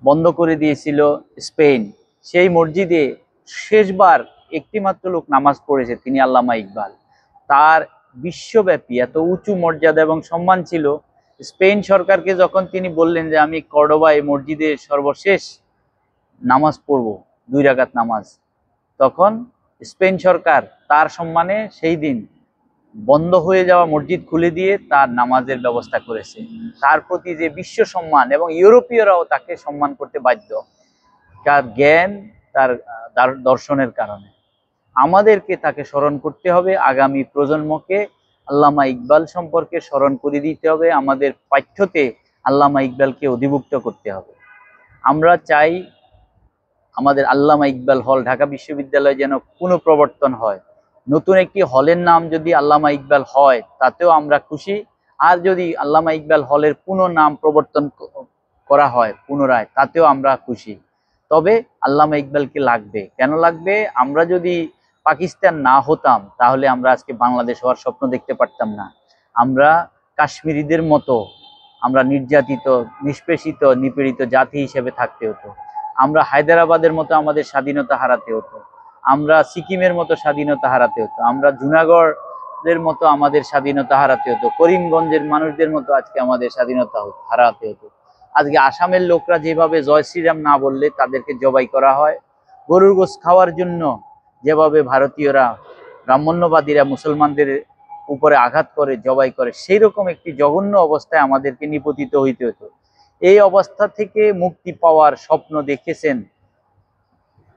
বন্ধ করে দিয়েছিল স্পেন। সেই মসজিদে শেষবার একটিমাত্র লোক নামাজ পড়েছে, তিনি আল্লামা ইকবাল। তার বিশ্বব্যাপী এত উঁচু মর্যাদা এবং সম্মান ছিল, স্পেন সরকারকে যখন তিনি বললেন যে আমি কর্ডোবায় মসজিদে সর্বশেষ নামাজ পড়ব 2 রাকাত নামাজ, তখন স্পেন সরকার তার সম্মানে সেই দিন বন্ধ হয়ে যাওয়া মসজিদ খুলে দিয়ে তার নামাজের ব্যবস্থা করেছে। তার প্রতি যে বিশ্ব সম্মান, এবং ইউরোপীয়রাও তাকে সম্মান করতে বাধ্য, তার জ্ঞান, তার দর্শনের কারণে। আমাদেরকে তাকে স্মরণ করতে হবে, আগামী প্রজন্মকে আল্লামা ইকবাল সম্পর্কে স্মরণ করে দিতে হবে, আমাদের পাঠ্যতে আল্লামা ইকবালকে অধিভুক্ত করতে হবে। আমরা চাই আমাদের আল্লামা ইকবাল হল ঢাকা বিশ্ববিদ্যালয়ে যেন পুনঃপ্রবর্তন হয়। নতুন একটি হলের নাম যদি আল্লামা ইকবাল হয় তাতেও আমরা খুশি, আর যদি আল্লামা ইকবাল হলের নাম প্রবর্তন করা হয় পুনরায়, তাতেও আমরা খুশি। তবে আল্লামা ইকবালকে লাগবে। কেন লাগবে? আমরা যদি পাকিস্তান না হতাম তাহলে আমরা আজকে বাংলাদেশ হওয়ার স্বপ্ন দেখতে পারতাম না। আমরা কাশ্মীরিদের মতো আমরা নির্যাতিত, নিষ্পেষিত, নিপীড়িত জাতি হিসেবে থাকতে হতো। আমরা হায়দ্রাবাদের মতো আমাদের স্বাধীনতা হারাতে হতো, আমরা সিকিমের মতো স্বাধীনতা হারাতে হতো, আমরা জুনাগড়ের মতো আমাদের স্বাধীনতা হারাতে হতো, করিমগঞ্জের মানুষদের মতো আজকে আমাদের স্বাধীনতা হারাতে হতো। আজকে আসামের লোকরা যেভাবে জয় শ্রীরাম না বললে তাদেরকে জবাই করা হয়, গরুর গোশত খাওয়ার জন্য যেভাবে ভারতীয়রা, ব্রাহ্মণ্যবাদীরা মুসলমানদের উপরে আঘাত করে, জবাই করে, সেই রকম একটি জঘন্য অবস্থায় আমাদেরকে নিপতিত হইতে হতো। এই অবস্থা থেকে মুক্তি পাওয়ার স্বপ্ন দেখেছেন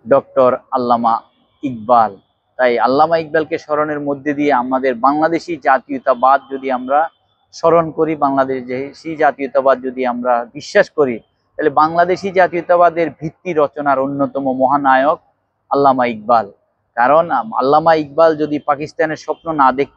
ডক্টর আল্লামা ইকবাল। তাই আল্লামা ইকবালকে স্মরণের মধ্যে দিয়ে আমাদের বাংলাদেশি জাতীয়তাবাদ যদি আমরা স্মরণ করি, বাংলাদেশি জাতীয়তাবাদ যদি আমরা বিশ্বাস করি, তাহলে বাংলাদেশি জাতীয়তাবাদের ভিত্তি রচনার অন্যতম মহানায়ক আল্লামা ইকবাল। কারণ আল্লামা ইকবাল যদি পাকিস্তানের স্বপ্ন না দেখতেন